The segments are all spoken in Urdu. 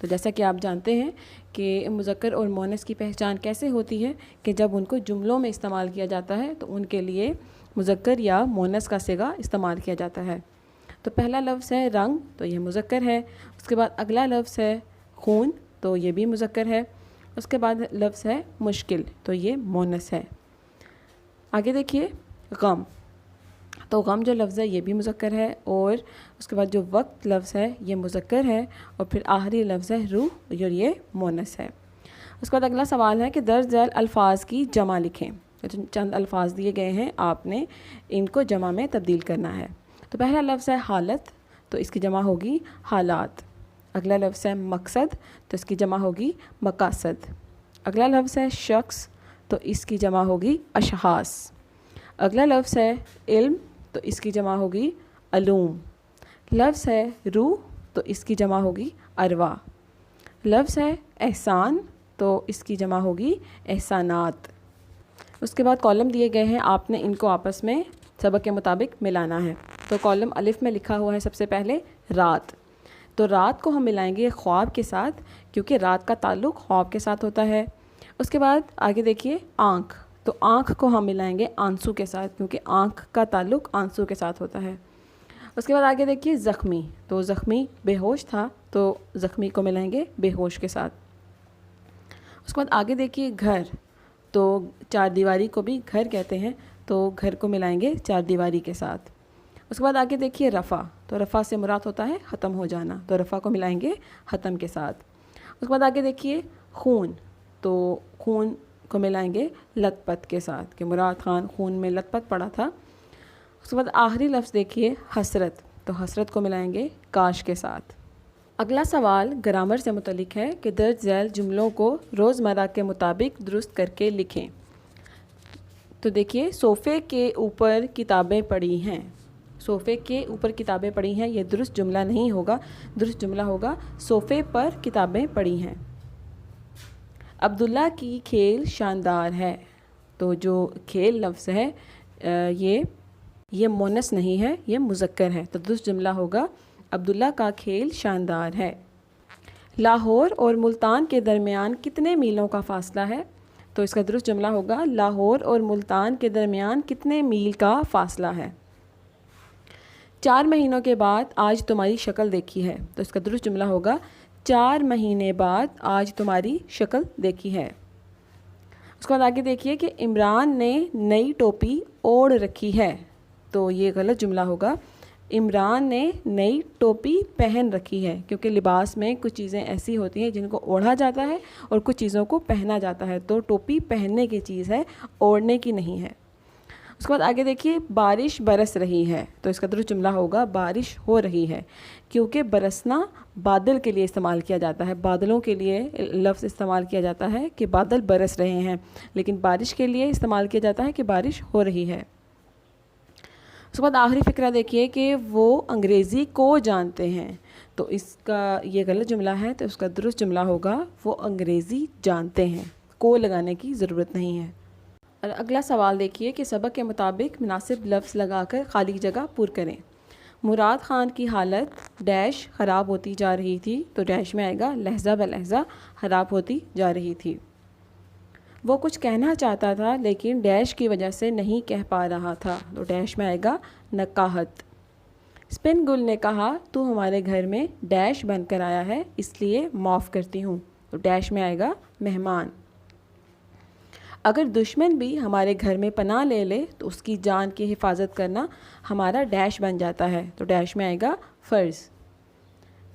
تو جیسا کہ آپ جانتے ہیں کہ مذکر اور مؤنث کی پہچان کیسے ہوتی ہے کہ جب ان کو جملوں میں استعمال کیا جاتا ہے تو ان کے لیے مذکر یا مؤنث کا صیغہ استعمال کیا جاتا ہے۔ تو پہلا لفظ ہے رنگ، تو یہ مذکر ہے۔ اس کے بعد اگلا لفظ ہے خون، تو یہ بھی مذکر ہے۔ اس کے بعد لفظ ہے مشکل، تو یہ مؤنث ہے۔ آگے دیکھیے غم، تو غم جو لفظ ہے یہ بھی مذکر ہے، اور اس کے بعد جو وقت لفظ ہے یہ مذکر ہے، اور پھر آخری لفظ ہے روح، اور یہ مؤنث ہے۔ اس کے بعد اگلا سوال ہے کہ درج ذیل الفاظ کی جمع لکھیں۔ چند الفاظ دیے گئے ہیں، آپ نے ان کو جمع میں تبدیل کرنا ہے۔ تو پہلا لفظ ہے حالت، تو اس کی جمع ہوگی حالات۔ اگلا لفظ ہے مقصد، تو اس کی جمع ہوگی مقاصد۔ اگلا لفظ ہے شخص، تو اس کی جمع ہوگی اشخاص۔ اگلا لفظ ہے علم، تو اس کی جمع ہوگی علوم۔ لفظ ہے روح، تو اس کی جمع ہوگی ارواح۔ لفظ ہے احسان، تو اس کی جمع ہوگی احسانات۔ اس کے بعد کالم دیے گئے ہیں، آپ نے ان کو آپس میں سبق کے مطابق ملانا ہے۔ تو کالم الف میں لکھا ہوا ہے سب سے پہلے رات، تو رات کو ہم ملائیں گے خواب کے ساتھ، کیونکہ رات کا تعلق خواب کے ساتھ ہوتا ہے۔ اس کے بعد آگے دیکھیے آنکھ، تو آنکھ کو ہم ملائیں گے آنسو کے ساتھ، کیونکہ آنکھ کا تعلق آنسو کے ساتھ ہوتا ہے۔ اس کے بعد آگے دیکھیے زخمی، تو زخمی بے ہوش تھا، تو زخمی کو ملائیں گے بے ہوش کے ساتھ۔ اس کے بعد آگے دیکھیے گھر، تو چار دیواری کو بھی گھر کہتے ہیں، تو گھر کو ملائیں گے چار دیواری کے ساتھ۔ اس کے بعد آگے دیکھیے رفع، تو رفع سے مراد ہوتا ہے ختم ہو جانا، تو رفع کو ملائیں گے ختم کے ساتھ۔ اس کے بعد آگے دیکھیے خون، تو خون کو ملائیں گے لت پت کے ساتھ، کہ مراد خان خون میں لت پت پڑا تھا۔ اس کے بعد آخری لفظ دیکھیے حسرت، تو حسرت کو ملائیں گے کاش کے ساتھ۔ اگلا سوال گرامر سے متعلق ہے کہ درج ذیل جملوں کو روزمرہ کے مطابق درست کر کے لکھیں۔ تو دیکھیے صوفے کے اوپر کتابیں پڑھی ہیں، صوفے کے اوپر کتابیں پڑھی ہیں، یہ درست جملہ نہیں ہوگا، درست جملہ ہوگا صوفے پر کتابیں پڑھی ہیں۔ عبداللہ کی کھیل شاندار ہے، تو جو کھیل لفظ ہے یہ مؤنث نہیں ہے، یہ مذکر ہے، تو درست جملہ ہوگا عبداللہ کا کھیل شاندار ہے۔ لاہور اور ملتان کے درمیان کتنے میلوں کا فاصلہ ہے؟ تو اس کا درست جملہ ہوگا لاہور اور ملتان کے درمیان کتنے میل کا فاصلہ ہے۔ 4 مہینوں کے بعد آج تمہاری شکل دیکھی ہے، تو اس کا درست جملہ ہوگا 4 مہینے بعد آج تمہاری شکل دیکھی ہے۔ اس کے بعد آگے دیکھیے کہ عمران نے نئی ٹوپی اوڑھ رکھی ہے، تو یہ غلط جملہ ہوگا عمران نے نئی ٹوپی پہن رکھی ہے، کیونکہ لباس میں کچھ چیزیں ایسی ہوتی ہیں جن کو اوڑھا جاتا ہے اور کچھ چیزوں کو پہنا جاتا ہے، تو ٹوپی پہننے کی چیز ہے، اوڑھنے کی نہیں ہے۔ اس کے بعد آگے دیکھیے بارش برس رہی ہے، تو اس کا درست جملہ ہوگا بارش ہو رہی ہے، کیونکہ برسنا بادل کے لیے استعمال کیا جاتا ہے، بادلوں کے لیے لفظ استعمال کیا جاتا ہے کہ بادل برس رہے ہیں، لیکن بارش کے لیے استعمال کیا جاتا ہے کہ بارش ہو رہی ہے۔ اس کے بعد آخری فقرہ دیکھیے کہ وہ انگریزی کو جانتے ہیں، تو اس کا یہ غلط جملہ ہے، تو اس کا درست جملہ ہوگا وہ انگریزی جانتے ہیں، کو لگانے کی ضرورت نہیں ہے۔ اور اگلا سوال دیکھیے کہ سبق کے مطابق مناسب لفظ لگا کر خالی جگہ پر کریں۔ مراد خان کی حالت ڈیش خراب ہوتی جا رہی تھی، تو ڈیش میں آئے گا لہجہ بلہجہ خراب ہوتی جا رہی تھی۔ وہ کچھ کہنا چاہتا تھا لیکن ڈیش کی وجہ سے نہیں کہہ پا رہا تھا، تو ڈیش میں آئے گا نقاہت۔ اسپن گل نے کہا تو ہمارے گھر میں ڈیش بن کر آیا ہے، اس لیے معاف کرتی ہوں، تو ڈیش میں آئے گا مہمان۔ اگر دشمن بھی ہمارے گھر میں پناہ لے لے تو اس کی جان کی حفاظت کرنا ہمارا ڈیش بن جاتا ہے، تو ڈیش میں آئے گا فرض۔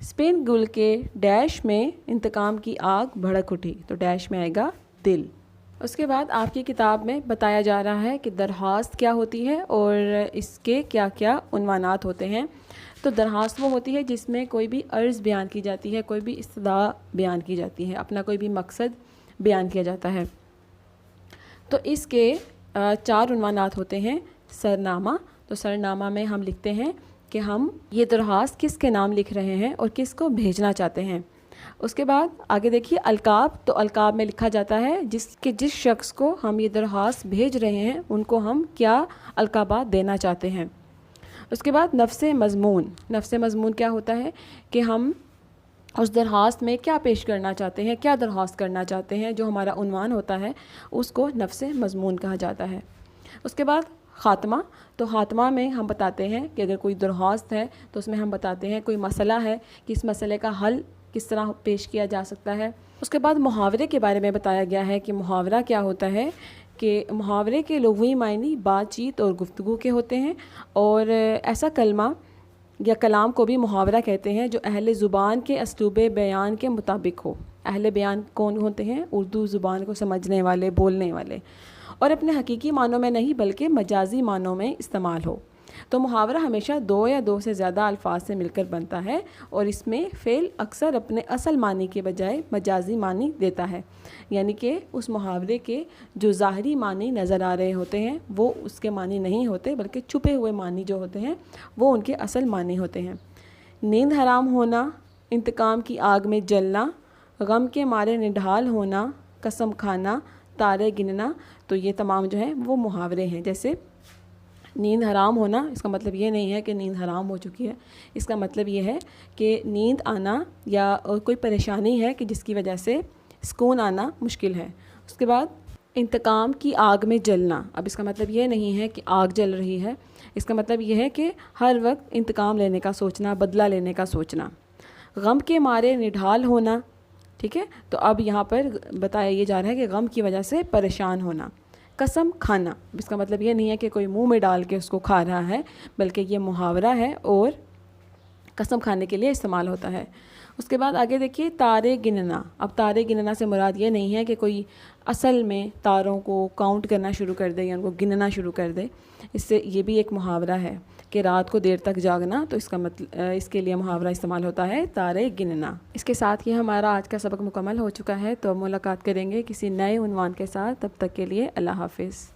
اسپن گل کے ڈیش میں انتقام کی آگ بھڑک اٹھی، تو ڈیش میں آئے گا دل۔ اس کے بعد آپ کی کتاب میں بتایا جا رہا ہے کہ درخواست کیا ہوتی ہے اور اس کے کیا کیا عنوانات ہوتے ہیں۔ تو درخواست وہ ہوتی ہے جس میں کوئی بھی عرض بیان کی جاتی ہے، کوئی بھی استدعا بیان کی جاتی ہے، اپنا کوئی بھی مقصد بیان کیا جاتا ہے۔ تو اس کے 4 عنوانات ہوتے ہیں۔ سرنامہ، تو سرنامہ میں ہم لکھتے ہیں کہ ہم یہ درخواست کس کے نام لکھ رہے ہیں اور کس کو بھیجنا چاہتے ہیں۔ اس کے بعد آگے دیکھیے القاب، تو القاب میں لکھا جاتا ہے جس شخص کو ہم یہ درخواست بھیج رہے ہیں ان کو ہم کیا القابات دینا چاہتے ہیں۔ اس کے بعد نفس مضمون، نفس مضمون کیا ہوتا ہے کہ ہم اس درخواست میں کیا پیش کرنا چاہتے ہیں، کیا درخواست کرنا چاہتے ہیں، جو ہمارا عنوان ہوتا ہے اس کو نفس مضمون کہا جاتا ہے۔ اس کے بعد خاتمہ، تو خاتمہ میں ہم بتاتے ہیں کہ اگر کوئی درخواست ہے تو اس میں ہم بتاتے ہیں کوئی مسئلہ ہے کہ اس مسئلے کا حل کس طرح پیش کیا جا سکتا ہے۔ اس کے بعد محاورے کے بارے میں بتایا گیا ہے کہ محاورہ کیا ہوتا ہے، کہ محاورے کے لغوی معنی بات چیت اور گفتگو کے ہوتے ہیں، اور ایسا کلمہ یا کلام کو بھی محاورہ کہتے ہیں جو اہل زبان کے اسلوب بیان کے مطابق ہو۔ اہل بیان کون ہوتے ہیں؟ اردو زبان کو سمجھنے والے، بولنے والے، اور اپنے حقیقی معنوں میں نہیں بلکہ مجازی معنوں میں استعمال ہو۔ تو محاورہ ہمیشہ دو یا دو سے زیادہ الفاظ سے مل کر بنتا ہے، اور اس میں فعل اکثر اپنے اصل معنی کے بجائے مجازی معنی دیتا ہے، یعنی کہ اس محاورے کے جو ظاہری معنی نظر آ رہے ہوتے ہیں وہ اس کے معنی نہیں ہوتے، بلکہ چھپے ہوئے معنی جو ہوتے ہیں وہ ان کے اصل معنی ہوتے ہیں۔ نیند حرام ہونا، انتقام کی آگ میں جلنا، غم کے مارے نڈھال ہونا، قسم کھانا، تارے گننا، تو یہ تمام جو ہیں وہ محاورے ہیں۔ جیسے نیند حرام ہونا، اس کا مطلب یہ نہیں ہے کہ نیند حرام ہو چکی ہے، اس کا مطلب یہ ہے کہ نیند آنا یا کوئی پریشانی ہے کہ جس کی وجہ سے سکون آنا مشکل ہے۔ اس کے بعد انتقام کی آگ میں جلنا، اب اس کا مطلب یہ نہیں ہے کہ آگ جل رہی ہے، اس کا مطلب یہ ہے کہ ہر وقت انتقام لینے کا سوچنا، بدلہ لینے کا سوچنا۔ غم کے مارے نڈھال ہونا، ٹھیک ہے، تو اب یہاں پر بتایا یہ جا رہا ہے کہ غم کی وجہ سے پریشان ہونا۔ قسم کھانا، اس کا مطلب یہ نہیں ہے کہ کوئی منہ میں ڈال کے اس کو کھا رہا ہے، بلکہ یہ محاورہ ہے اور قسم کھانے کے لیے استعمال ہوتا ہے۔ اس کے بعد آگے دیکھیے تارے گننا، اب تارے گننا سے مراد یہ نہیں ہے کہ کوئی اصل میں تاروں کو کاؤنٹ کرنا شروع کر دے یا ان کو گننا شروع کر دے، اس سے یہ بھی ایک محاورہ ہے کہ رات کو دیر تک جاگنا، تو اس کا مطلب اس کے لیے محاورہ استعمال ہوتا ہے تارے گننا۔ اس کے ساتھ ہی ہمارا آج کا سبق مکمل ہو چکا ہے، تو ملاقات کریں گے کسی نئے عنوان کے ساتھ، تب تک کے لیے اللہ حافظ۔